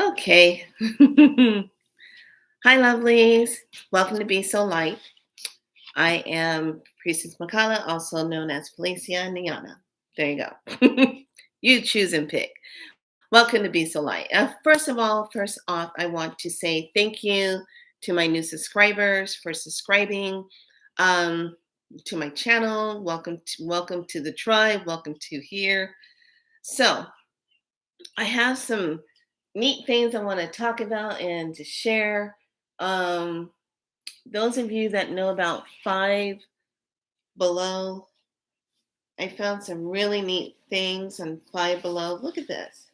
Okay. Hi, lovelies. Welcome to Be So Light. I am Priestess Makala, also known as Felicia Niana. There you go. You choose and pick. Welcome to Be So Light. First off, I want to say thank you to my new subscribers for subscribing um, to my channel. Welcome to the tribe. Welcome to here. So I have some neat things I want to talk about and to share. Um, those of you that know about Five Below, I found some really neat things on Five Below. Look at this.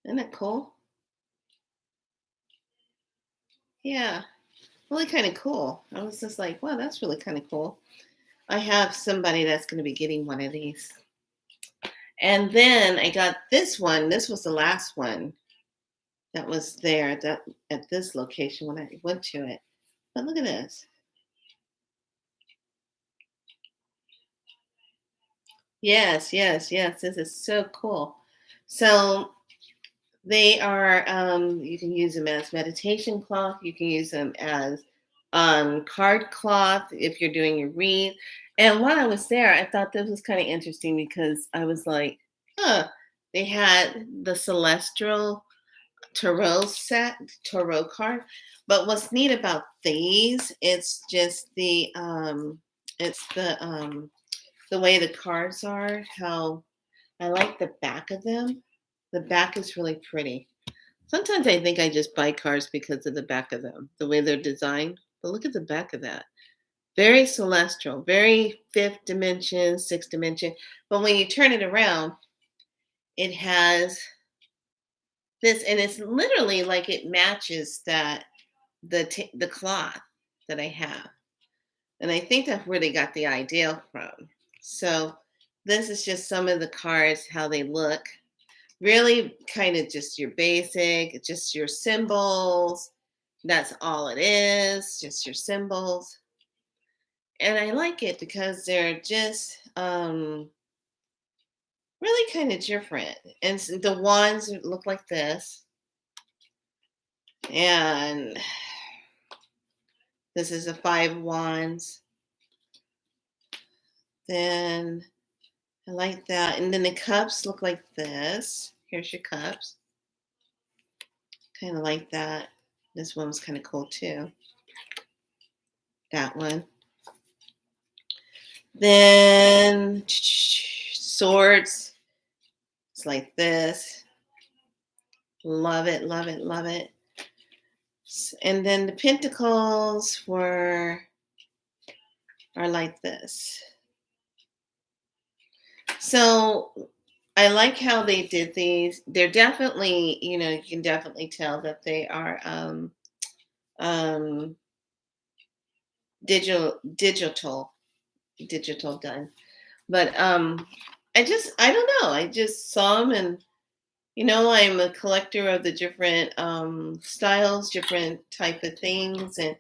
Isn't that cool? Yeah, really kind of cool. I was just like, wow, that's really kind of cool. I have somebody that's going to be getting one of these. And then I got this one. This was the last one that was there at this location when I went to it. But look at this. Yes, yes, yes. This is so cool. So they are, you can use them as meditation cloth. You can use them as card cloth if you're doing your read. And while I was there, I thought this was kind of interesting because I was like, huh, they had the celestial tarot card. But what's neat about these, it's just the way the cards are, how I like the back of them. The back is really pretty. Sometimes I think I just buy cards because of the back of them, the way they're designed. But look at the back of that. Very celestial, very fifth dimension, sixth dimension. But when you turn it around, it has this, and it's literally like it matches the cloth that I have. And I think that's where they got the idea from. So this is just some of the cards, how they look. Really kind of just your basic, just your symbols. That's all it is, just your symbols. And I like it because they're just really kind of different. And the wands look like this. And this is a 5 wands. Then I like that. And then the cups look like this. Here's your cups. Kind of like that. This one was kind of cool too. That one. Then swords. It's like this. Love it, love it, love it. And then the pentacles are like this. So I like how they did these. They're definitely, you can definitely tell that they are um, digital done. But I don't know. I just saw them, and I'm a collector of the different styles, different type of things, and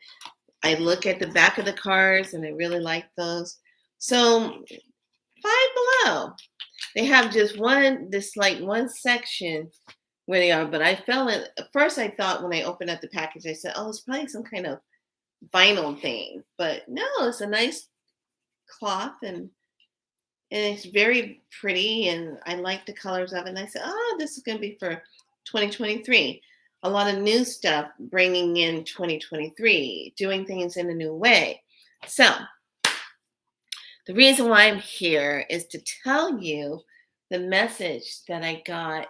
I look at the back of the cards, and I really like those. So Five Below, they have just one section where they are, but I felt it at first. I thought when I opened up the package, I said, "Oh, it's probably some kind of vinyl thing," but no, it's a nice cloth, and it's very pretty, and I like the colors of it. And I said, "Oh, this is going to be for 2023." A lot of new stuff bringing in 2023, doing things in a new way. So the reason why I'm here is to tell you the message that I got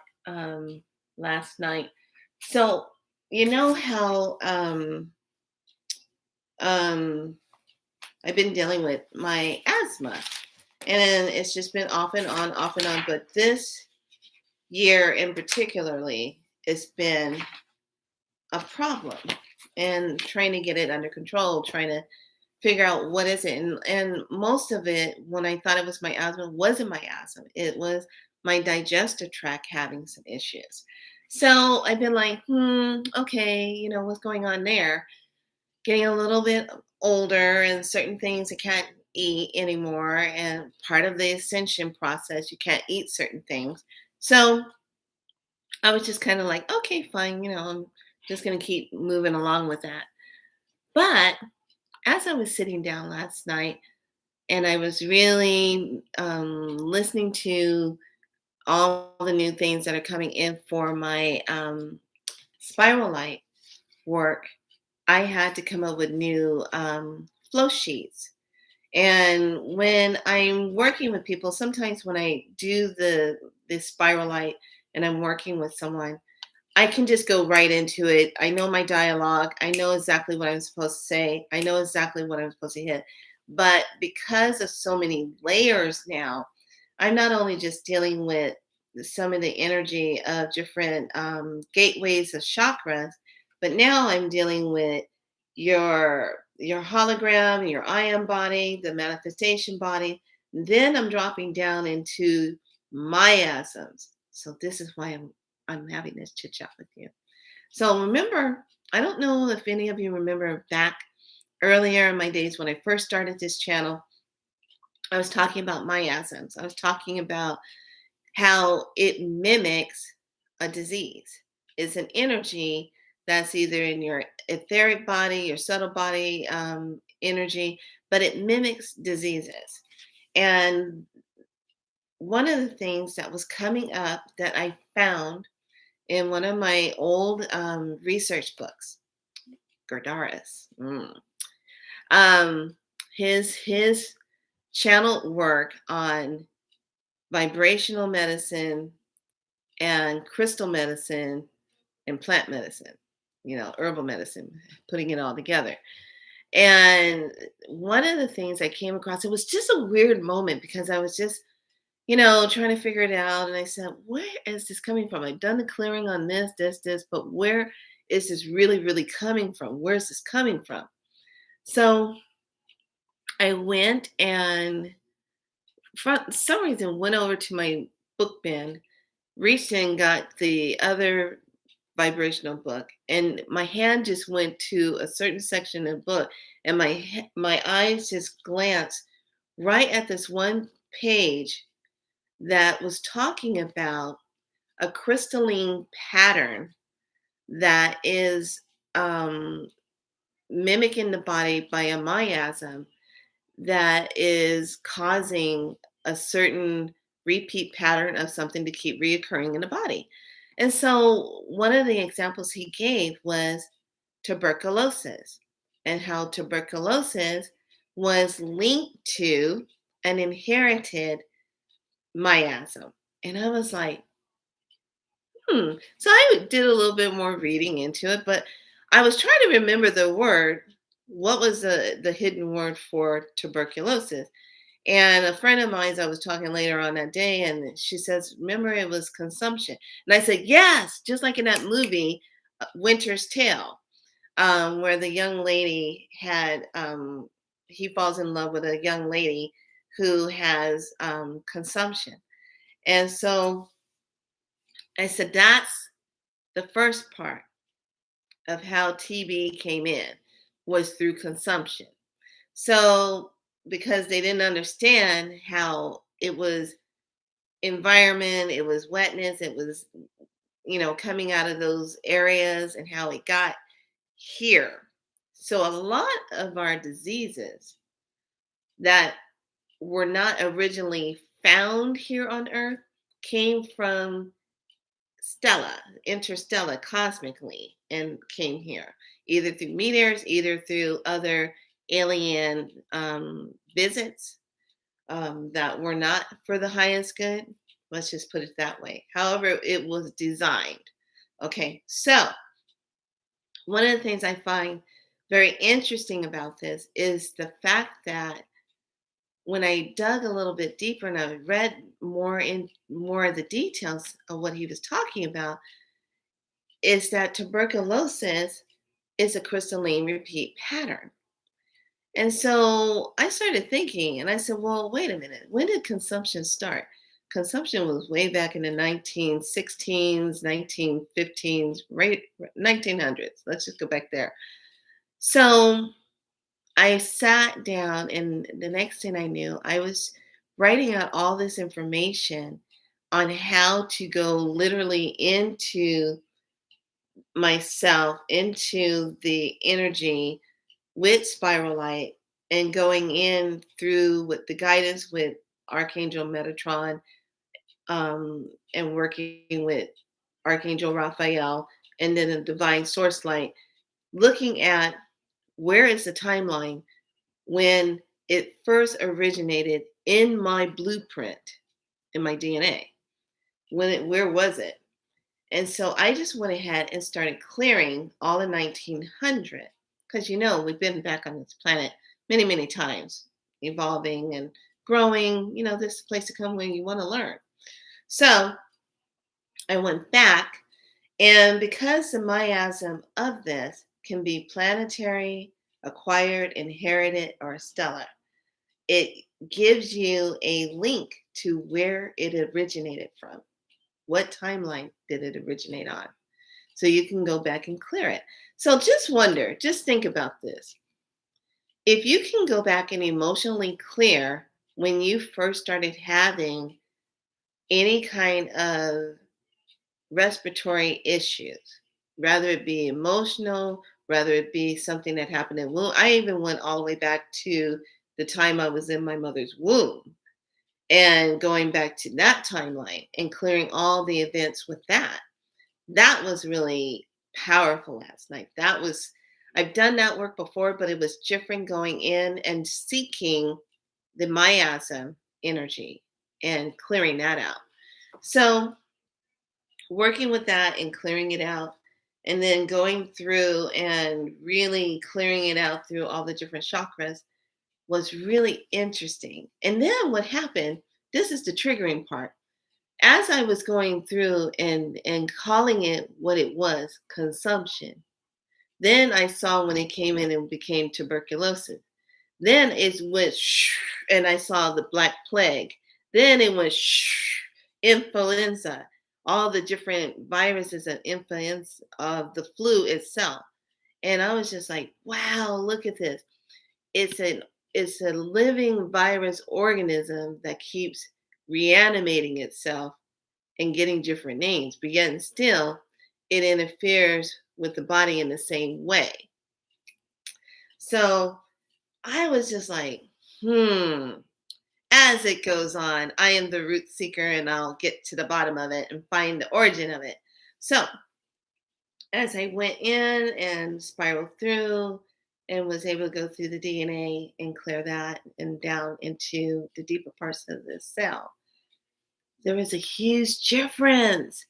last night. So you know how I've been dealing with my asthma, and it's just been off and on, off and on. But this year in particularly, it's been a problem, and trying to get it under control, trying to figure out what is it. And most of it, when I thought it was my asthma, wasn't my asthma. It was my digestive tract having some issues. So I've been like, okay, what's going on there? Getting a little bit older, and certain things I can't eat anymore. And part of the ascension process, you can't eat certain things. So I was just kind of like, okay, fine, I'm just going to keep moving along with that. But as I was sitting down last night and I was really listening to all the new things that are coming in for my spiral light work, I had to come up with new flow sheets. And when I'm working with people, sometimes when I do the spiral light and I'm working with someone, I can just go right into it. I know my dialogue. I know exactly what I'm supposed to say. I know exactly what I'm supposed to hit. But because of so many layers now, I'm not only just dealing with some of the energy of different gateways of chakras, but now I'm dealing with your hologram, your ion body, the manifestation body. Then I'm dropping down into miasms. So this is why I'm having this chit chat with you. So remember, I don't know if any of you remember back earlier in my days when I first started this channel, I was talking about miasms. I was talking about how it mimics a disease. It's an energy that's either in your etheric body, your subtle body energy, but it mimics diseases. And one of the things that was coming up that I found in one of my old research books, Gerdaris, um, his channel work on vibrational medicine and crystal medicine and plant medicine, herbal medicine, putting it all together. And one of the things I came across, it was just a weird moment because I was just, trying to figure it out. And I said, where is this coming from? I've done the clearing on this, but where is this really, really coming from? Where's this coming from? So I went and for some reason went over to my book bin, reached in, got the other vibrational book, and my hand just went to a certain section of the book, and my eyes just glanced right at this one page that was talking about a crystalline pattern that is mimicking the body by a miasm that is causing a certain repeat pattern of something to keep reoccurring in the body. And so one of the examples he gave was tuberculosis and how tuberculosis was linked to an inherited miasm. And I was like, So I did a little bit more reading into it, but I was trying to remember the word. What was the hidden word for tuberculosis? And a friend of mine, I was talking later on that day, and she says, remember, it was consumption. And I said, yes, just like in that movie, Winter's Tale, where the young lady he falls in love with a young lady who has consumption. And so I said, that's the first part of how TB came in was through consumption. So, because they didn't understand how it was environment, it was wetness, it was, coming out of those areas and how it got here. So, a lot of our diseases that were not originally found here on Earth came from interstellar, cosmically, and came here either through meteors, either through other alien visits that were not for the highest good. Let's just put it that way. However, it was designed. Okay, so one of the things I find very interesting about this is the fact that when I dug a little bit deeper and I read more of the details of what he was talking about, is that tuberculosis is a crystalline repeat pattern. And so I started thinking, and I said, well, wait a minute. When did consumption start? Consumption was way back in the 1916s, 1915s, right? 1900s. Let's just go back there. So I sat down, and the next thing I knew, I was writing out all this information on how to go literally into myself, into the energy with spiral light, and going in through with the guidance with Archangel Metatron, and working with Archangel Raphael, and then the divine source light, looking at where is the timeline when it first originated in my blueprint, in my DNA. Where was it? And so I just went ahead and started clearing all the 1900, because we've been back on this planet many, many times, evolving and growing. This is a place to come when you want to learn. So I went back, and because the miasm of this can be planetary, acquired, inherited, or stellar, it gives you a link to where it originated from. What timeline did it originate on? So you can go back and clear it. So just think about this. If you can go back and emotionally clear when you first started having any kind of respiratory issues, rather it be emotional, rather it be something that happened in womb. I even went all the way back to the time I was in my mother's womb, and going back to that timeline and clearing all the events with that. That was really powerful last night. I've done that work before, but it was different, going in and seeking the miasm energy and clearing that out. So working with that and clearing it out, and then going through and really clearing it out through all the different chakras, was really interesting. And then what happened, this is the triggering part. As I was going through and calling it what it was, consumption, then I saw when it came in and became tuberculosis. Then it went and I saw the Black Plague. Then it went influenza, all the different viruses and influenza of the flu itself. And I was just like, wow, look at this. It's an it's a living virus organism that keeps reanimating itself and getting different names, but yet and still it interferes with the body in the same way. So I was just like, as it goes on, I am the root seeker, and I'll get to the bottom of it and find the origin of it. So as I went in and spiraled through and was able to go through the DNA and clear that and down into the deeper parts of the cell, there was a huge difference.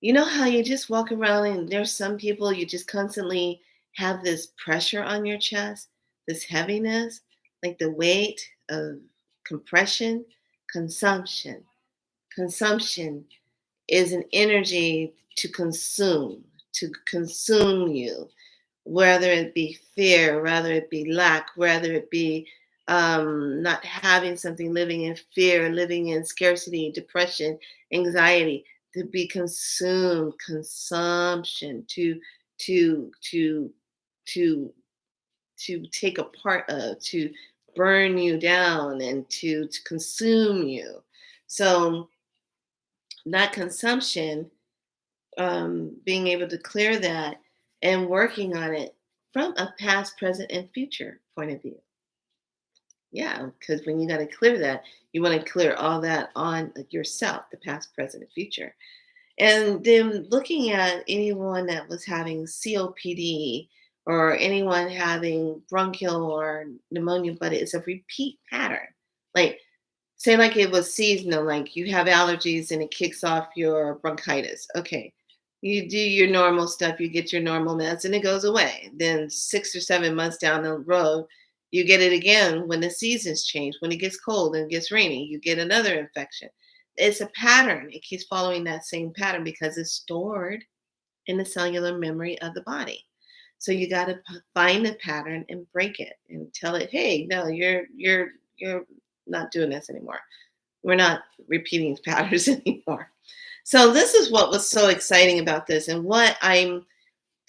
You know how you just walk around and there's some people you just constantly have this pressure on your chest, this heaviness, like the weight of compression, consumption. Consumption is an energy to consume you, whether it be fear, whether it be lack, whether it be not having something, living in fear, living in scarcity, depression, anxiety, to be consumed, consumption, to to to to take a part of, to burn you down, and to consume you. So that consumption, being able to clear that and working on it from a past, present, and future point of view. Yeah, because when you got to clear that, you want to clear all that on yourself, the past, present, and future. And then looking at anyone that was having COPD, or anyone having bronchial or pneumonia, but it's a repeat pattern. Like, say, like it was seasonal, like you have allergies and it kicks off your bronchitis. Okay. You do your normal stuff, you get your normal meds, and it goes away. Then 6 or 7 months down the road, you get it again when the seasons change, when it gets cold and it gets rainy, you get another infection. It's a pattern. It keeps following that same pattern because it's stored in the cellular memory of the body. So you got to find the pattern and break it and tell it, hey, no, you're not doing this anymore. We're not repeating patterns anymore. So this is what was so exciting about this, and what I'm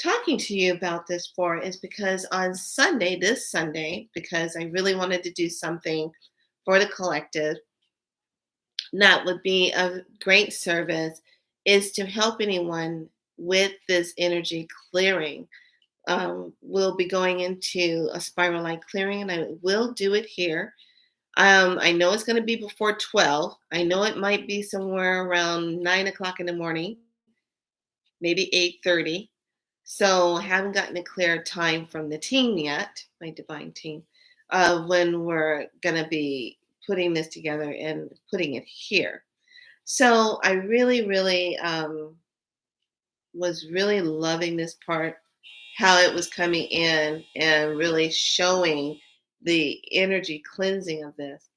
talking to you about this for is because on Sunday, this Sunday, because I really wanted to do something for the collective that would be of great service, is to help anyone with this energy clearing. We'll be going into a spiral light clearing, and I will do it here. I know it's going to be before 12. I know it might be somewhere around 9 o'clock in the morning, maybe 8:30. So I haven't gotten a clear time from the team yet, my divine team, when we're going to be putting this together and putting it here. So I really, really was really loving this part, how it was coming in and really showing the energy cleansing of this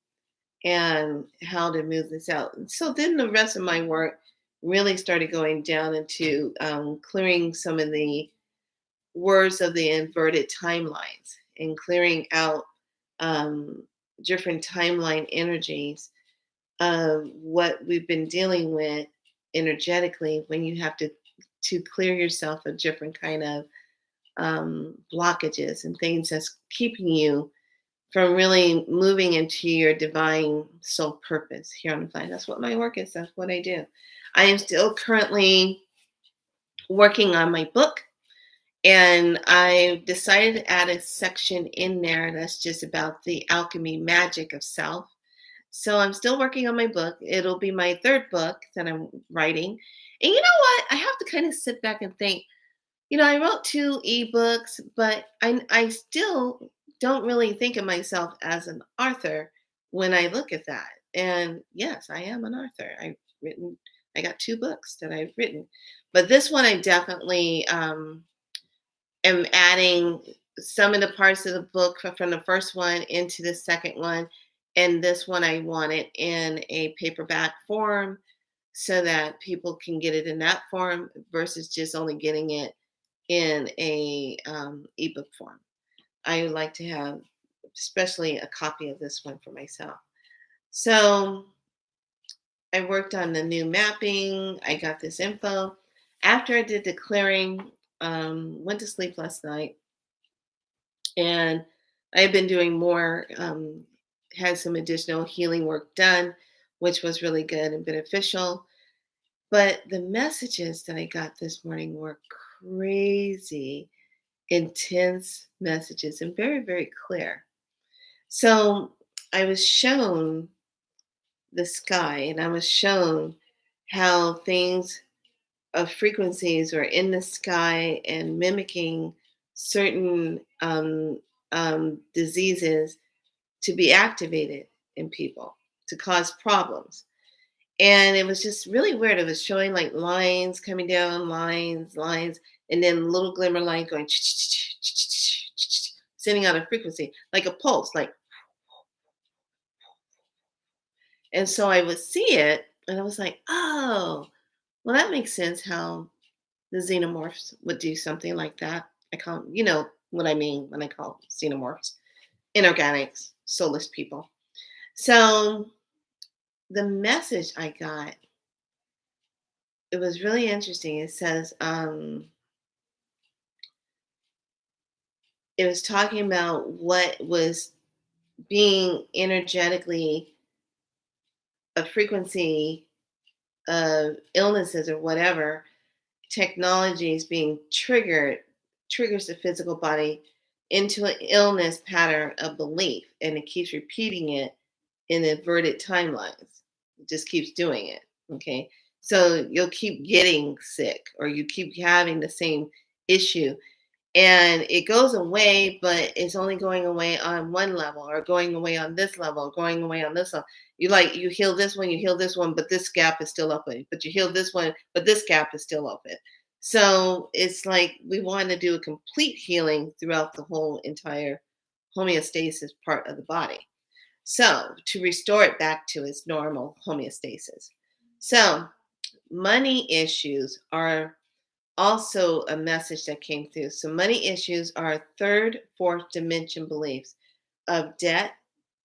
and how to move this out. And so then the rest of my work really started going down into clearing some of the words of the inverted timelines and clearing out um, different timeline energies of what we've been dealing with energetically when you have to clear yourself of different kind of blockages and things that's keeping you from really moving into your divine soul purpose here on the planet. That's what my work is. That's what I do. I am still currently working on my book, and I decided to add a section in there that's just about the alchemy magic of self. So I'm still working on my book. It'll be my third book that I'm writing. And you know what? I have to kind of sit back and think, I wrote two ebooks, but I still don't really think of myself as an author when I look at that. And yes, I am an author. I got two books that I've written, but this one I definitely am adding some of the parts of the book from the first one into the second one. And this one I want it in a paperback form so that people can get it in that form versus just only getting it in a ebook form. I would like to have, especially a copy of this one for myself. So I worked on the new mapping. I got this info. After I did the clearing, went to sleep last night, and I've been doing more. Had some additional healing work done, which was really good and beneficial. But the messages that I got this morning were crazy intense messages and very, very clear. So I was shown the sky and I was shown how things of frequencies are in the sky and mimicking certain diseases to be activated in people to cause problems. And it was just really weird. It was showing like lines coming down, lines, and then little glimmer line going, sending out a frequency, like a pulse, like, and so I would see it and I was like, oh, well, that makes sense how the xenomorphs would do something like that. I call, what I mean when I call xenomorphs, inorganics, soulless people. So the message I got, it was really interesting. It says, it was talking about what was being energetically a frequency of illnesses or whatever technology is being triggers the physical body into an illness pattern of belief, and it keeps repeating it in inverted timelines. It just keeps doing it. Okay, so you'll keep getting sick or you keep having the same issue, and it goes away, but it's only going away on one level or going away on this level or going away on this level. You heal this one, but this gap is still open, but you heal this one, but this gap is still open. So it's like we want to do a complete healing throughout the whole entire homeostasis part of the body, so to restore it back to its normal homeostasis. So money issues are also a message that came through. So money issues are third, fourth dimension beliefs of debt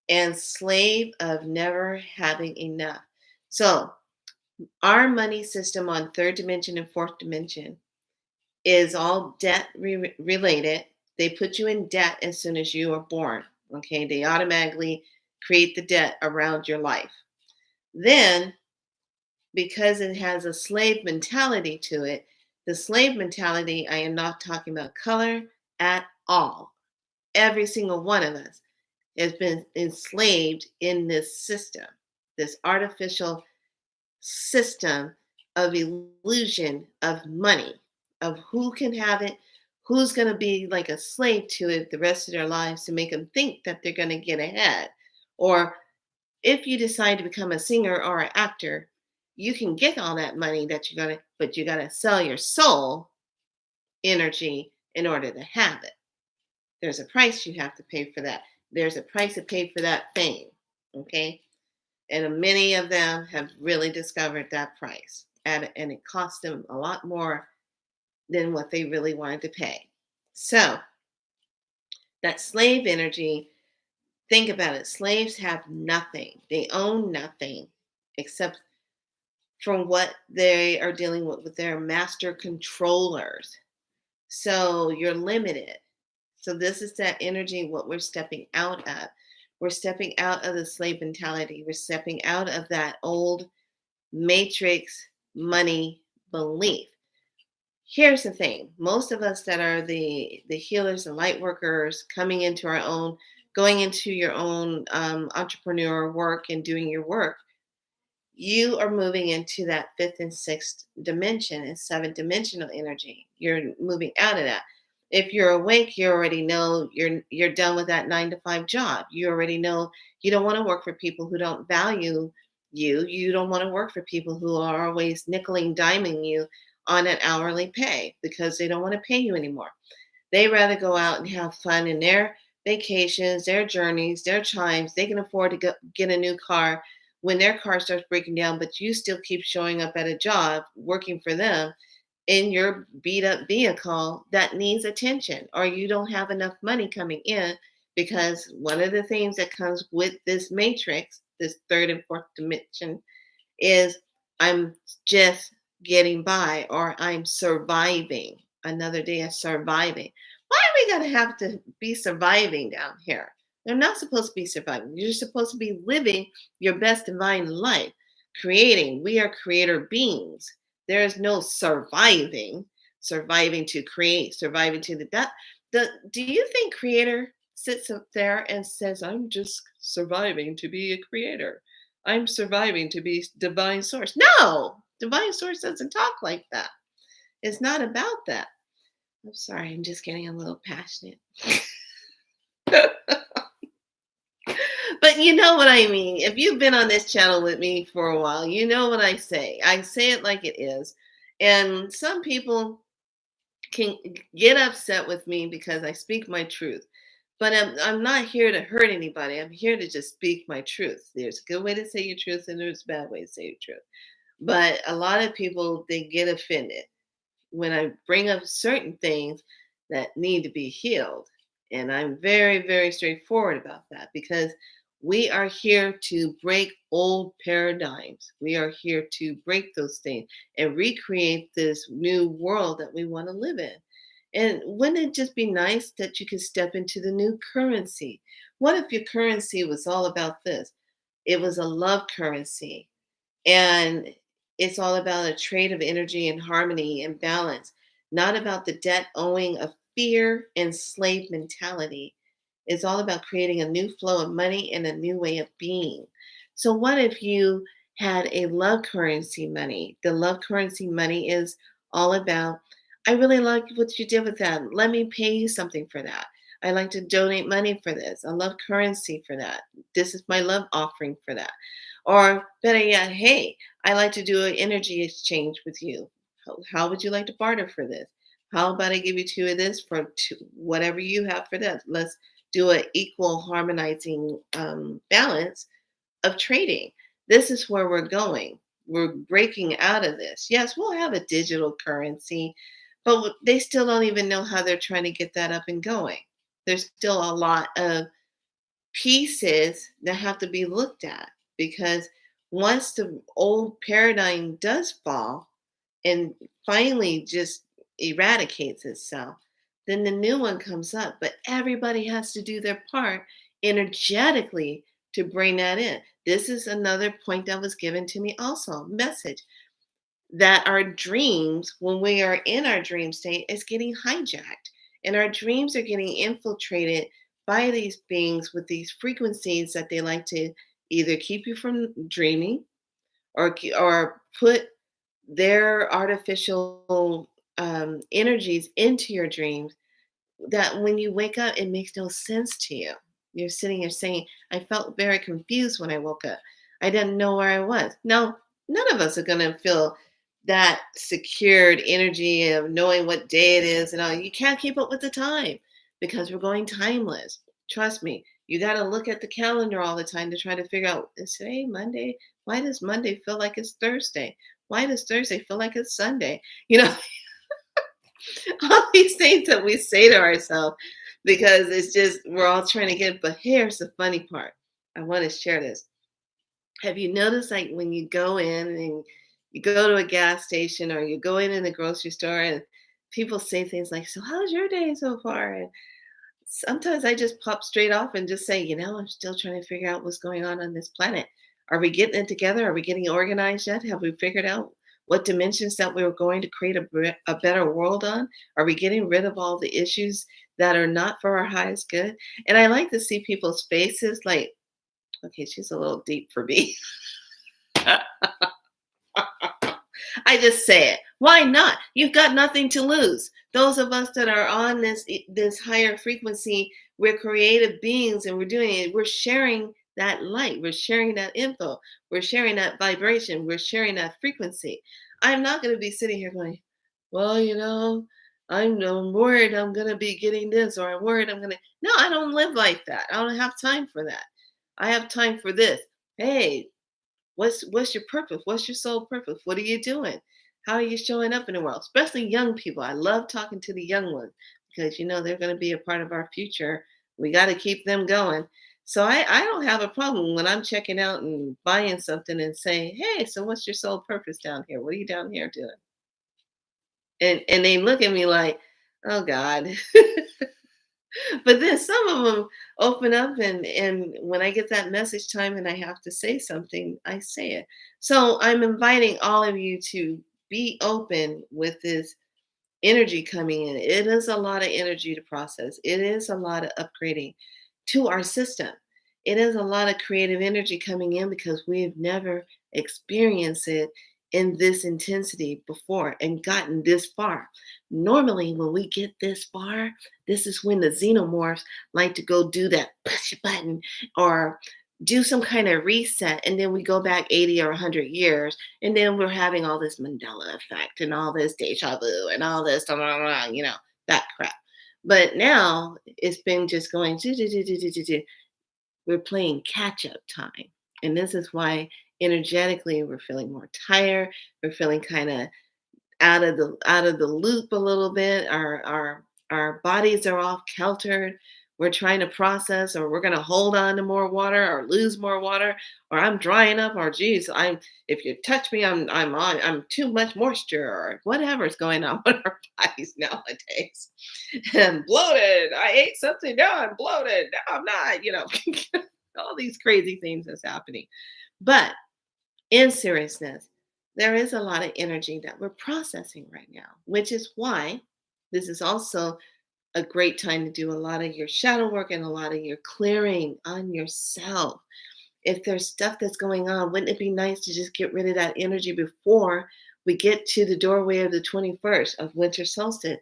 and slave of never having enough. So our money system on third dimension and fourth dimension is all debt related. They put you in debt as soon as you are born. Okay, they automatically create the debt around your life. Then, because it has a slave mentality to it, the slave mentality, I am not talking about color at all. Every single one of us has been enslaved in this system, this artificial system of illusion of money, of who can have it, who's going to be like a slave to it the rest of their lives to make them think that they're going to get ahead. Or if you decide to become a singer or an actor, you can get all that money that you're going to, but you got to sell your soul energy in order to have it. There's a price you have to pay for that. There's a price to pay for that fame. Okay. And many of them have really discovered that price. And it cost them a lot more than what they really wanted to pay. So, that slave energy, think about it. Slaves have nothing, they own nothing except from what they are dealing with their master controllers. So, you're limited. So, this is that energy, what we're stepping out of. We're stepping out of the slave mentality. We're stepping out of that old matrix money belief. Here's the thing. Most of us that are the healers and light workers coming into our own, going into your own entrepreneur work and doing your work, you are moving into that fifth and sixth dimension and seventh dimensional energy. You're moving out of that. If you're awake, you already know you're done with that 9 to 5 job. You already know you don't want to work for people who don't value you. You don't want to work for people who are always nickel and diming you on an hourly pay because they don't want to pay you anymore. They rather go out and have fun in their vacations, their journeys, their times. They can afford to get a new car when their car starts breaking down, but you still keep showing up at a job working for them in your beat up vehicle that needs attention, or you don't have enough money coming in because one of the things that comes with this matrix, this third and fourth dimension, is I'm just getting by or I'm surviving. Another day of surviving. Why are we going to have to be surviving down here? They're not supposed to be surviving. You're supposed to be living your best divine life, creating. We are creator beings. There is no surviving, surviving to create, surviving to do you think creator sits up there and says, I'm just surviving to be a creator? I'm surviving to be divine source. No, divine source doesn't talk like that. It's not about that. I'm sorry, I'm just getting a little passionate. But you know what I mean. If you've been on this channel with me for a while, you know what I say. I say it like it is. And some people can get upset with me because I speak my truth. But I'm not here to hurt anybody. I'm here to just speak my truth. There's a good way to say your truth and there's a bad way to say your truth. But a lot of people, they get offended when I bring up certain things that need to be healed. And I'm very, very straightforward about that because we are here to break old paradigms. We are here to break those things and recreate this new world that we want to live in. And wouldn't it just be nice that you could step into the new currency? What if your currency was all about this? It was a love currency. And it's all about a trade of energy and harmony and balance, not about the debt owing of fear and slave mentality. It's all about creating a new flow of money and a new way of being. So, what if you had a love currency money? The love currency money is all about, I really like what you did with that. Let me pay you something for that. I like to donate money for this. I love currency for that. This is my love offering for that. Or better yet, hey, I like to do an energy exchange with you. How would you like to barter for this? How about I give you two of this for whatever you have for that? Let's do an equal harmonizing balance of trading. This is where we're going. We're breaking out of this. Yes, we'll have a digital currency, but they still don't even know how they're trying to get that up and going. There's still a lot of pieces that have to be looked at because once the old paradigm does fall and finally just eradicates itself, then the new one comes up. But everybody has to do their part energetically to bring that in. This is another point that was given to me also, message that our dreams, when we are in our dream state, is getting hijacked. And our dreams are getting infiltrated by these beings with these frequencies that they like to either keep you from dreaming or put their artificial energies into your dreams that when you wake up, it makes no sense to you. You're sitting here saying, I felt very confused when I woke up. I didn't know where I was. No, none of us are going to feel that secured energy of knowing what day it is and all. You can't keep up with the time because we're going timeless. Trust me, you got to look at the calendar all the time to try to figure out, is today Monday? Why does Monday feel like it's Thursday? Why does Thursday feel like it's Sunday? You know, all these things that we say to ourselves because it's just we're all trying to get. But here's the funny part. I want to share this. Have you noticed, like, when you go in and you go to a gas station or you go in the grocery store and people say things like, so how's your day so far? And sometimes I just pop straight off and just say, I'm still trying to figure out what's going on this planet. Are we getting it together? Are we getting organized yet? Have we figured out what dimensions that we were going to create a better world on? Are we getting rid of all the issues that are not for our highest good? And I like to see people's faces like, okay, she's a little deep for me. I just say it. Why not? You've got nothing to lose. Those of us that are on this higher frequency, we're creative beings and we're doing it. We're sharing that light. We're sharing that info. We're sharing that vibration. We're sharing that frequency. I'm not going to be sitting here going, well, I'm worried I'm going to be getting this or I'm worried I'm going to. No, I don't live like that. I don't have time for that. I have time for this. Hey, what's your purpose? What's your soul purpose? What are you doing? How are you showing up in the world? Especially young people. I love talking to the young ones because they're going to be a part of our future. We got to keep them going. So I don't have a problem when I'm checking out and buying something and saying, hey, so what's your soul purpose down here? What are you down here doing? And they look at me like, oh God. But then some of them open up and when I get that message time and I have to say something, I say it. So I'm inviting all of you to be open with this energy coming in. It is a lot of energy to process. It is a lot of upgrading to our system. It is a lot of creative energy coming in because we've never experienced it in this intensity before and gotten this far. Normally, when we get this far, this is when the xenomorphs like to go do that push button or do some kind of reset. And then we go back 80 or 100 years. And then we're having all this Mandela effect and all this deja vu and all this, blah, blah, blah, that crap. But now it's been just going, we're playing catch up time. And this is why energetically we're feeling more tired. We're feeling kind of out of the loop a little bit. Our bodies are off kiltered. We're trying to process, or we're going to hold on to more water, or lose more water, or I'm drying up, or geez, if you touch me, I'm too much moisture, or whatever's going on with our bodies nowadays. And I'm bloated. I ate something. Now I'm bloated. Now I'm not. All these crazy things that's happening. But in seriousness, there is a lot of energy that we're processing right now, which is why this is also a great time to do a lot of your shadow work and a lot of your clearing on yourself. If there's stuff that's going on, wouldn't it be nice to just get rid of that energy before we get to the doorway of the 21st of winter solstice?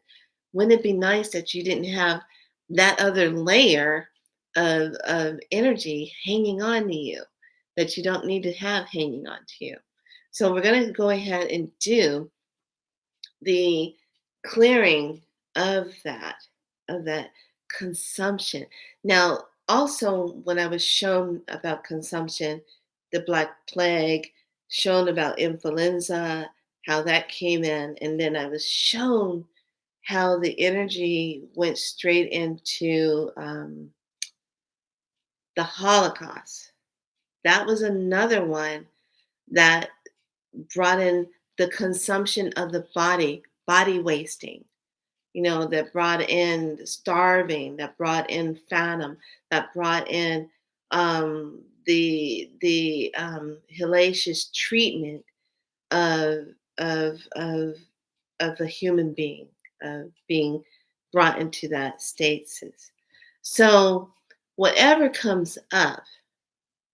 Wouldn't it be nice that you didn't have that other layer of energy hanging on to you that you don't need to have hanging on to you? So we're going to go ahead and do the clearing of that consumption. Now, also when I was shown about consumption, the Black Plague, shown about influenza, how that came in, and then I was shown how the energy went straight into the Holocaust. That was another one that brought in the consumption of the body body wasting, that brought in starving, that brought in phantom, that brought in the hellacious treatment of of of of a human being, of being brought into that stasis. So whatever comes up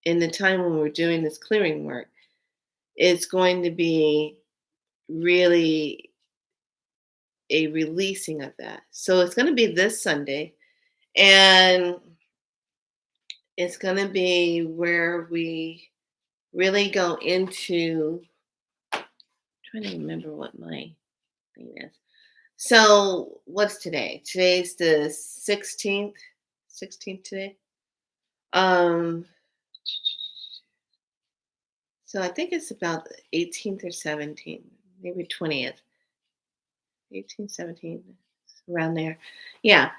in the time when we're doing this clearing work, it's going to be really a releasing of that. So it's going to be this Sunday, and it's going to be where we really go into trying to remember what my thing is. So what's today? Today's the 16th. 16th today. Um so I think it's about the 18th or 17th, maybe 20th. 18th, 17th, around there. Yeah,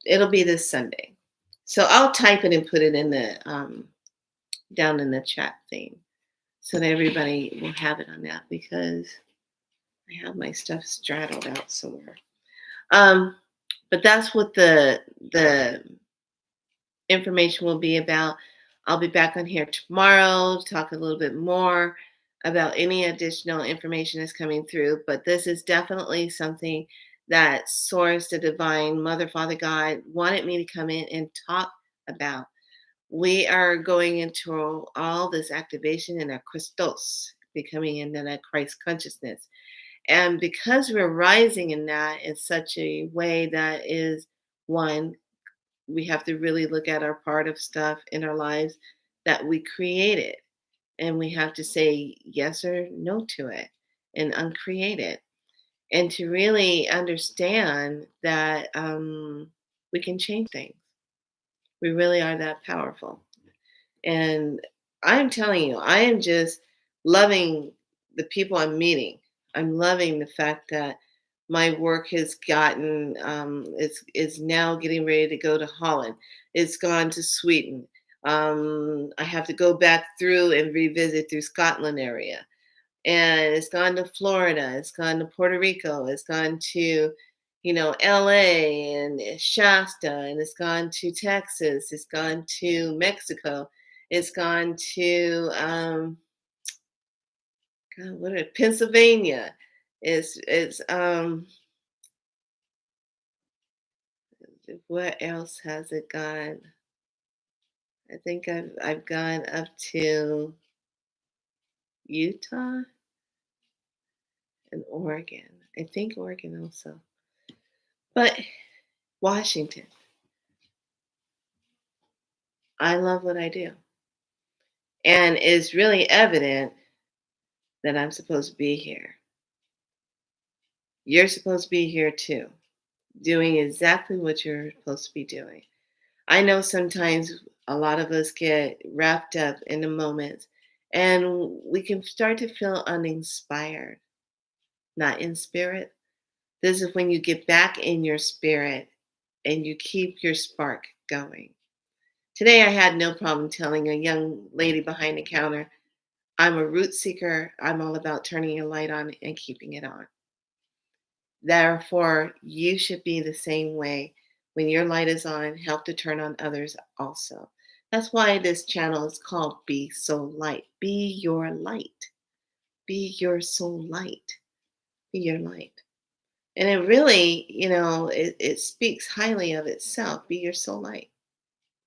it'll be this Sunday. So I'll type it and put it in the down in the chat thing so that everybody will have it on that, because I have my stuff straddled out somewhere. Um, but that's what the information will be about. I'll be back on here tomorrow to talk a little bit more about any additional information that's coming through. But this is definitely something that Source, the Divine Mother, Father, God wanted me to come in and talk about. We are going into all this activation in our Christos, becoming into that Christ consciousness. And because we're rising in that in such a way that is one, we have to really look at our part of stuff in our lives that we created. And we have to say yes or no to it and uncreate it. And to really understand that we can change things. We really are that powerful. And I'm telling you, I am just loving the people I'm meeting. I'm loving the fact that my work has gotten is now getting ready to go to Holland. It's gone to Sweden. I have to go back through and revisit through Scotland area, and it's gone to Florida. It's gone to Puerto Rico. It's gone to LA and Shasta, and it's gone to Texas. It's gone to Mexico. It's gone to God, Pennsylvania. It's what else has it gone? I think I've gone up to Utah and Oregon. I think Oregon also. But Washington. I love what I do. And it's really evident that I'm supposed to be here. You're supposed to be here too, doing exactly what you're supposed to be doing. I know sometimes a lot of us get wrapped up in the moments and we can start to feel uninspired, not in spirit. This is when you get back in your spirit and you keep your spark going. Today, I had no problem telling a young lady behind the counter, I'm a root seeker. I'm all about turning your light on and keeping it on. Therefore, you should be the same way. When your light is on, help to turn on others also. That's why this channel is called Be Soul Light. Be your light. Be your soul light. Be your light. And it really, it speaks highly of itself. Be your soul light.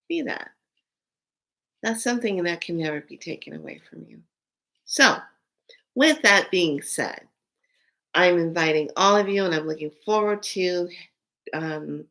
Be that. That's something that can never be taken away from you. So, with that being said, I'm inviting all of you, and I'm looking forward to um,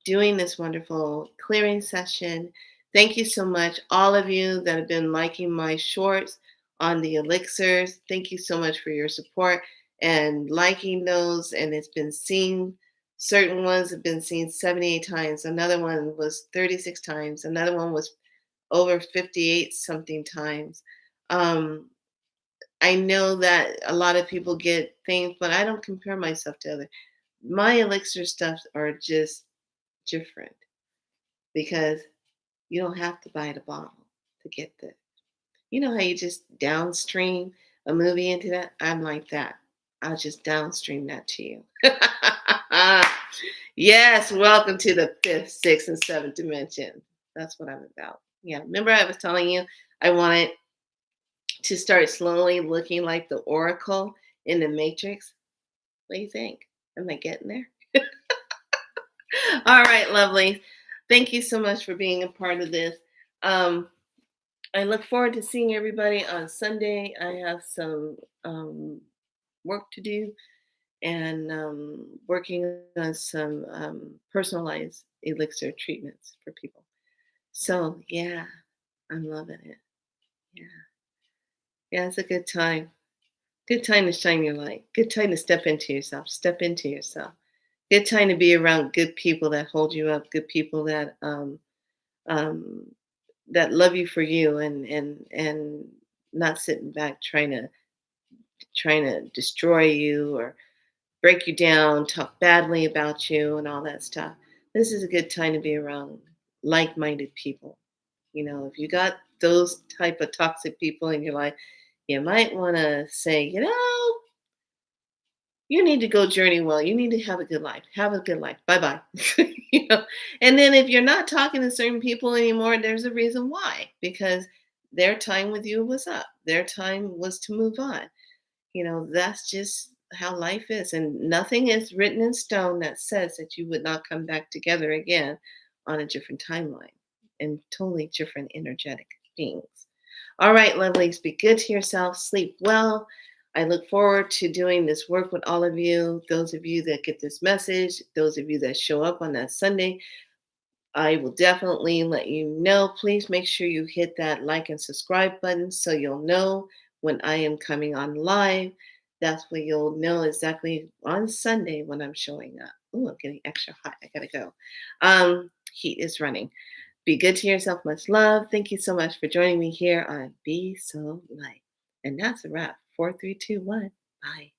doing this wonderful clearing session. Thank you so much, all of you that have been liking my shorts on the elixirs. Thank you so much for your support and liking those. And it's been seen, certain ones have been seen 78 times. Another one was 36 times. Another one was over 58 something times. Um, I know that a lot of people get things, but I don't compare myself to other. My elixir stuffs are just different because you don't have to buy the bottle to get the. You know how you just downstream a movie into that? I'm like that. I'll just downstream that to you. Yes, welcome to the fifth, sixth, and seventh dimension. That's what I'm about. Yeah, remember I was telling you I wanted to start slowly looking like the Oracle in the Matrix? What do you think? Am I getting there? All right, lovely. Thank you so much for being a part of this. Um, I look forward to seeing everybody on Sunday. I have some work to do and working on some personalized elixir treatments for people. So, yeah, I'm loving it. Yeah. Yeah, it's a good time. Good time to shine your light. Good time to step into yourself. Step into yourself. Good time to be around good people that hold you up. Good people um, that love you for you and not sitting back trying to destroy you or break you down, talk badly about you, and all that stuff. This is a good time to be around like-minded people. You know, if you got those type of toxic people in your life, you might want to say, you need to go journey well. You need to have a good life. Have a good life. Bye bye. you know? And then if you're not talking to certain people anymore, there's a reason why. Because their time with you was up. Their time was to move on. That's just how life is. And nothing is written in stone that says that you would not come back together again on a different timeline and totally different energetic beings. All right, lovelies, be good to yourself, sleep well. I look forward to doing this work with all of you. Those of you that get this message, those of you that show up on that Sunday, I will definitely let you know. Please make sure you hit that like and subscribe button so you'll know when I am coming on live. That's when you'll know exactly on Sunday when I'm showing up. Oh, I'm getting extra hot. I gotta go. Heat is running. Be good to yourself. Much love. Thank you so much for joining me here on Be So Light. And that's a wrap. 4, 3, 2, 1. Bye.